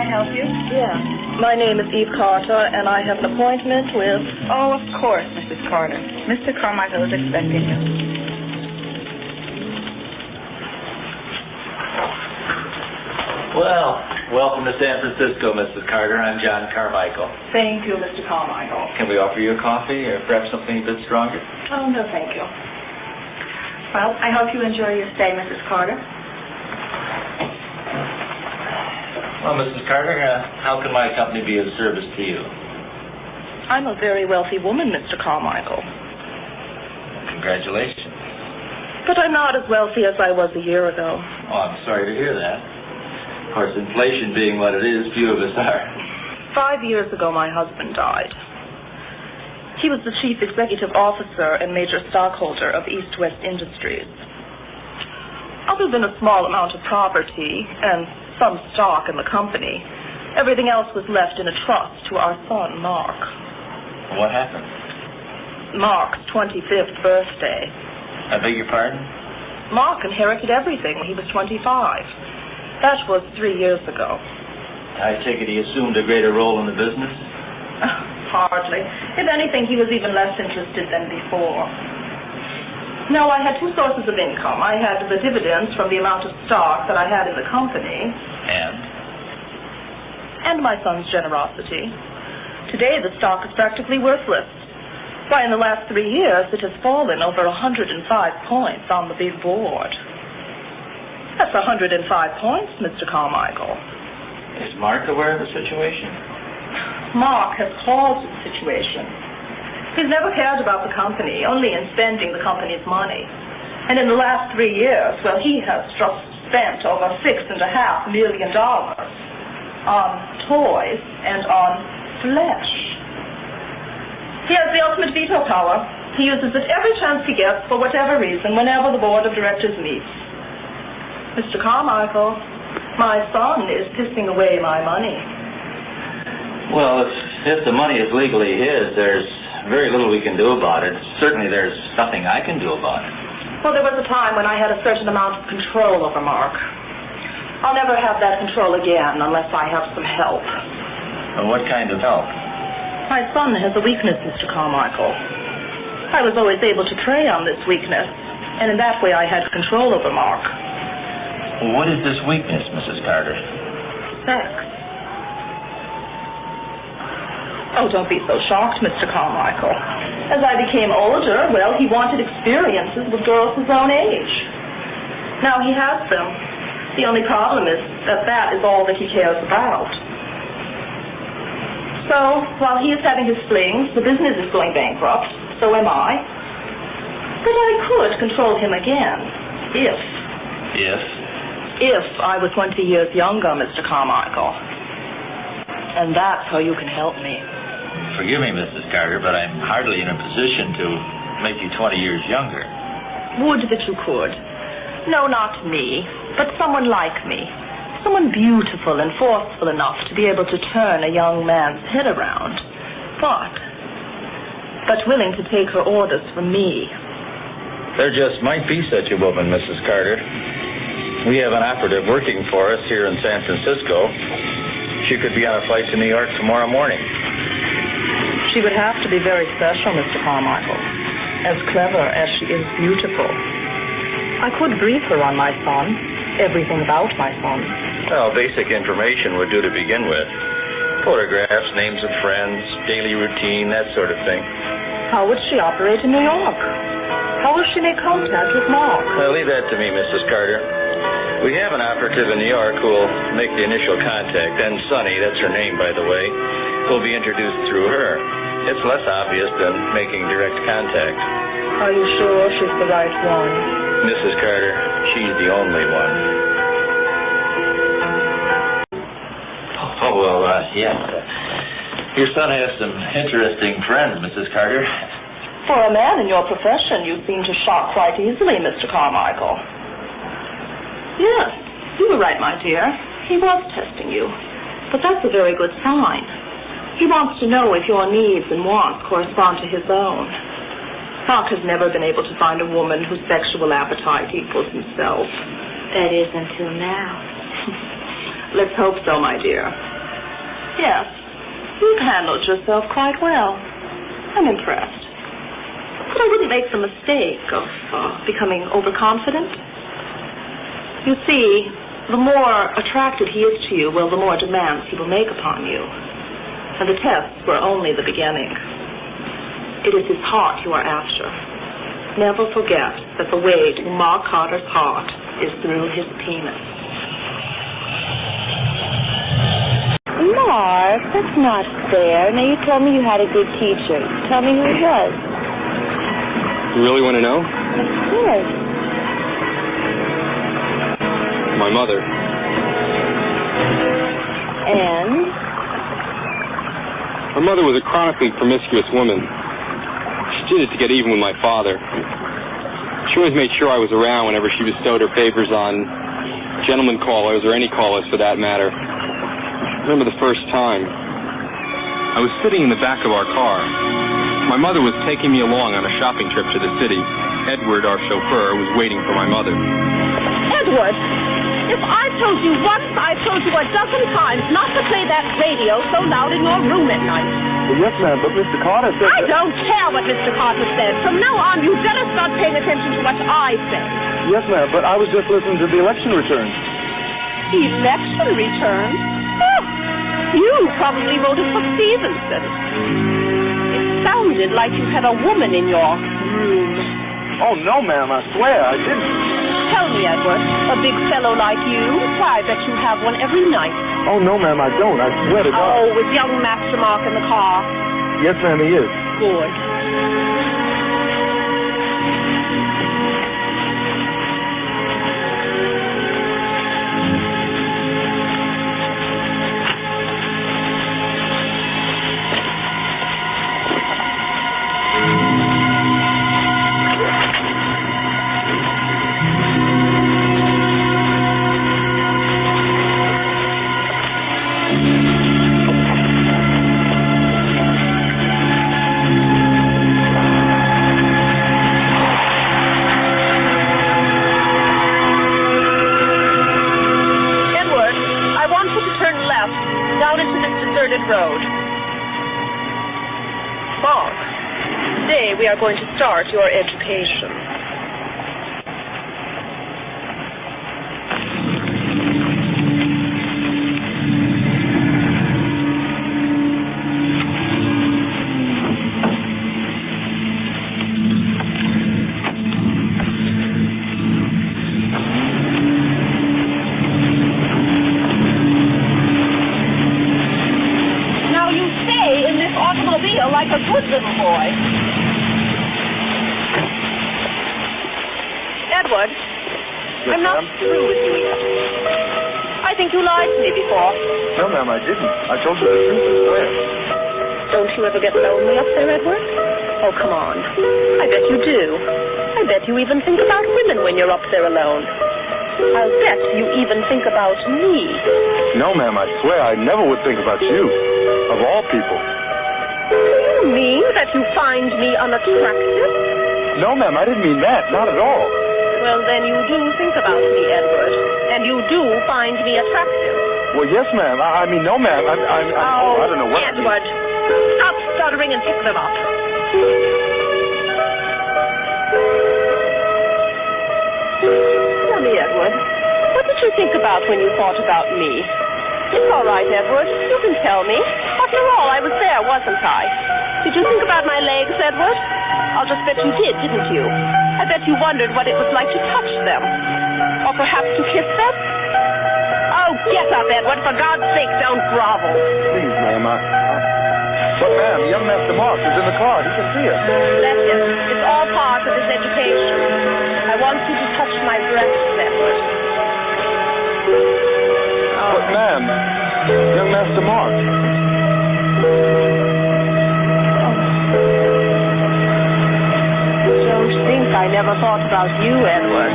help you? Yeah. My name is Eve Carter, and I have an appointment with... Oh, of course, Mrs. Carter. Mr. Carmichael is expecting you. Well, welcome to San Francisco, Mrs. Carter. I'm John Carmichael. Thank you, Mr. Carmichael. Can we offer you a coffee or perhaps something a bit stronger? Oh, no, thank you. Well, I hope you enjoy your stay, Mrs. Carter. Well, Mrs. Carter, how can my company be of service to you? I'm a very wealthy woman, Mr. Carmichael. Congratulations. But I'm not as wealthy as I was a year ago. Oh, I'm sorry to hear that. Of course, inflation being what it is, few of us are. 5 years ago, my husband died. He was the chief executive officer and major stockholder of East West Industries. Other than a small amount of property and some stock in the company, everything else was left in a trust to our son, Mark. What happened? Mark's 25th birthday. I beg your pardon? Mark inherited everything when he was 25. That was 3 years ago. I take it he assumed a greater role in the business? Hardly. If anything, he was even less interested than before. No, I had two sources of income. I had the dividends from the amount of stock that I had in the company. And my son's generosity. Today, the stock is practically worthless. Why, in the last 3 years, it has fallen over 105 points on the big board. That's 105 points, Mr. Carmichael. Is Mark aware of the situation? Mark has caused the situation. He's never cared about the company, only in spending the company's money. And in the last 3 years, well, he has just spent over $6.5 million on toys and on flesh. He has the ultimate veto power. He uses it every chance he gets for whatever reason, whenever the board of directors meets. Mr. Carmichael, my son is pissing away my money. Well, if the money is legally his, there's very little we can do about it. Certainly there's nothing I can do about it. Well, there was a time when I had a certain amount of control over Mark. I'll never have that control again unless I have some help. Well, what kind of help? My son has a weakness, Mr. Carmichael. I was always able to prey on this weakness, and in that way I had control over Mark. What is this weakness, Mrs. Carter? Sex. Oh, don't be so shocked, Mr. Carmichael. As I became older, well, he wanted experiences with girls his own age. Now he has them. The only problem is that is all that he cares about. So, while he is having his flings, the business is going bankrupt. So am I. But I could control him again, if I was 20 years younger, Mr. Carmichael. And that's how you can help me. Forgive me, Mrs. Carter, but I'm hardly in a position to make you 20 years younger. Would that you could. No, not me, but someone like me. Someone beautiful and forceful enough to be able to turn a young man's head around. But willing to take her orders from me. There just might be such a woman, Mrs. Carter. We have an operative working for us here in San Francisco. She could be on a flight to New York tomorrow morning. She would have to be very special, Mr. Carmichael. As clever as she is beautiful. I could brief her on my son, everything about my son. Well, basic information would do to begin with. Photographs, names of friends, daily routine, that sort of thing. How would she operate in New York? How will she make contact with Mark? Well, leave that to me, Mrs. Carter. We have an operative in New York who will make the initial contact, and Sunny, that's her name, by the way, will be introduced through her. It's less obvious than making direct contact. Are you sure she's the right one? Mrs. Carter, she's the only one. Oh, well, yes. Your son has some interesting friends, Mrs. Carter. For a man in your profession, you seem to shock quite easily, Mr. Carmichael. Yes, you were right, my dear. He was testing you. But that's a very good sign. He wants to know if your needs and wants correspond to his own. Mark has never been able to find a woman whose sexual appetite equals himself. That is until now. Let's hope so, my dear. Yes, you've handled yourself quite well. I'm impressed. But I wouldn't make the mistake of becoming overconfident. You see, the more attracted he is to you, well, the more demands he will make upon you. And the tests were only the beginning. It is his heart you are after. Never forget that the way to Mark Carter's heart is through his penis. Mark, that's not fair. Now, you told me you had a good teacher. Tell me who it was. You really want to know? Of course. My mother. And? My mother was a chronically promiscuous woman. She did it to get even with my father. She always made sure I was around whenever she bestowed her favors on gentlemen callers, or any callers for that matter. I remember the first time. I was sitting in the back of our car. My mother was taking me along on a shopping trip to the city. Edward, our chauffeur, was waiting for my mother. Edward, if I've told you once, I've told you a dozen times not to play that radio so loud in your room at night. Well, yes, ma'am, but Mr. Carter said... I don't care what Mr. Carter says. From now on, you better start paying attention to what I say. Yes, ma'am, but I was just listening to the election returns. Election returns? Oh, you probably voted for Stevenson. It sounded like you had a woman in your room. Oh, no, ma'am, I swear, I didn't. Tell me, Edward, a big fellow like you, why, I bet you have one every night. Oh, no, ma'am, I don't. I swear to God. Oh, with young Master Mark in the car. Yes, ma'am, he is. Good. Down into this deserted road. Mark, today we are going to start your education. Like a good little boy. Edward, Yes, I'm not ma'am? through with you yet. I think you lied to me before. No, ma'am, I didn't. I told you the truth, I swear. Don't you ever get lonely up there, Edward? Oh, come on. I bet you do. I bet you even think about women when you're up there alone. I'll bet you even think about me. No, ma'am, I swear I never would think about you. Of all people. You mean that you find me unattractive? No, ma'am, I didn't mean that. Not at all. Well, then you do think about me, Edward. And you do find me attractive. Well, yes, ma'am. I mean, no, ma'am. I don't know what... Edward, stop stuttering and pick them up. Tell me, Edward, what did you think about when you thought about me? It's all right, Edward. You can tell me. After all, I was there, wasn't I? Did you think about my legs, Edward? I'll just bet you did, didn't you? I bet you wondered what it was like to touch them. Or perhaps to kiss them? Oh, get up, Edward. For God's sake, don't grovel. Please, ma'am, But, ma'am, young Master Mark is in the car. He can see us. Let him. It's all part of his education. I want you to touch my breasts, Edward. But, ma'am, young Master Mark. Don't think I never thought about you, Edward.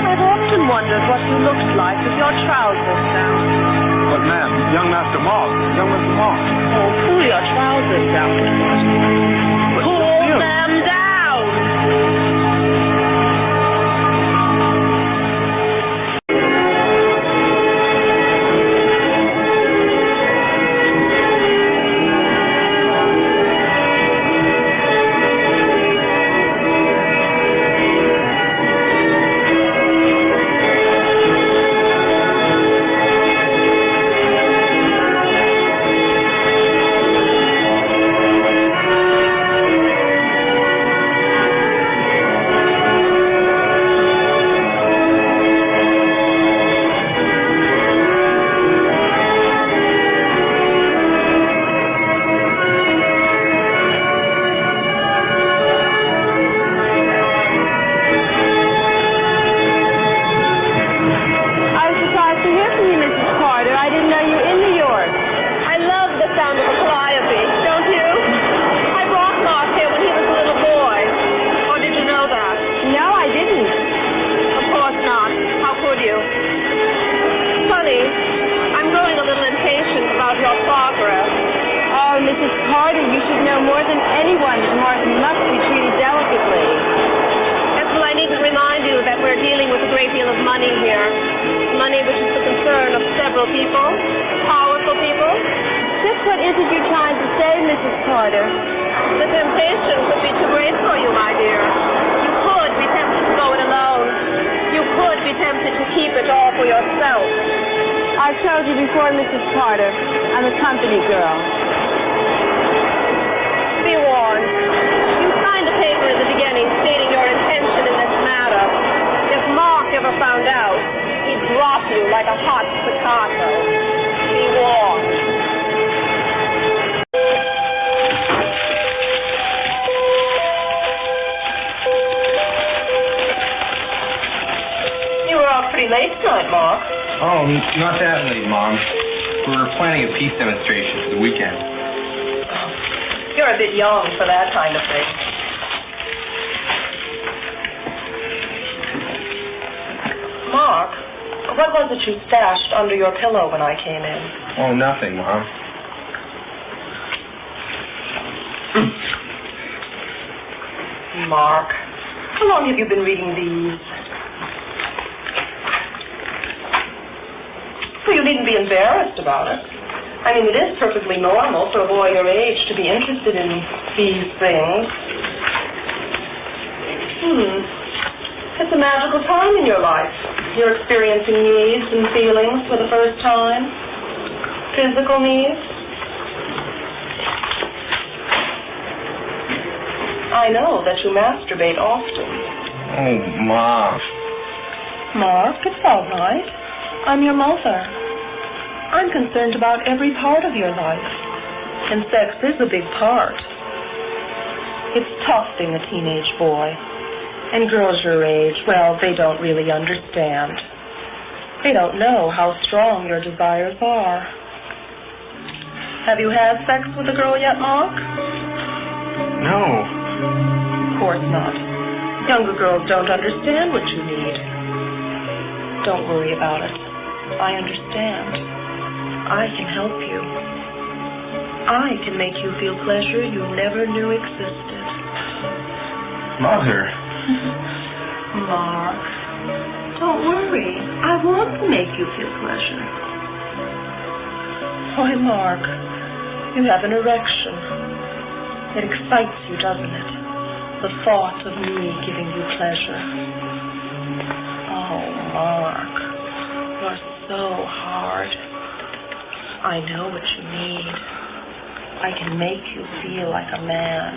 I've often wondered what you looked like with your trousers down. But, ma'am, young Master Mark. Young Master Mark. Oh, pull your trousers down, Edward. Pull them down! about your progress. Oh, Mrs. Carter, you should know more than anyone that Mark must be treated delicately. Yes, well, I need to remind you that we're dealing with a great deal of money here. Money which is the concern of several people, powerful people. Just what is it you're trying to say, Mrs. Carter? The temptation could be too great for you, my dear. You could be tempted to go it alone. You could be tempted to keep it all for yourself. I've told you before, Mrs. Carter, I'm a company girl. Be warned. You signed a paper in the beginning stating your intention in this matter. If Mark ever found out, he'd drop you like a hot potato. Be warned. You were out pretty late tonight, Mark. Oh, not that late, Mom. We were planning a peace demonstration for the weekend. You're a bit young for that kind of thing. Mark, what was it you stashed under your pillow when I came in? Oh, nothing, Mom. Mark, how long have you been reading these? Well, you needn't be embarrassed about it. I mean, it is perfectly normal for a boy your age to be interested in these things. It's a magical time in your life. You're experiencing needs and feelings for the first time. Physical needs. I know that you masturbate often. Oh, Mom. Mark, it's all right. I'm your mother. I'm concerned about every part of your life, and sex is a big part. It's tough being a teenage boy, and girls your age, well, they don't really understand. They don't know how strong your desires are. Have you had sex with a girl yet, Mark? No. Of course not. Younger girls don't understand what you need. Don't worry about it. I understand. I can help you. I can make you feel pleasure you never knew existed. Mother. Mark, don't worry. I want to make you feel pleasure. Why, Mark, you have an erection. It excites you, doesn't it? The thought of me giving you pleasure. Oh, Mark, you're so hard. I know what you need. I can make you feel like a man.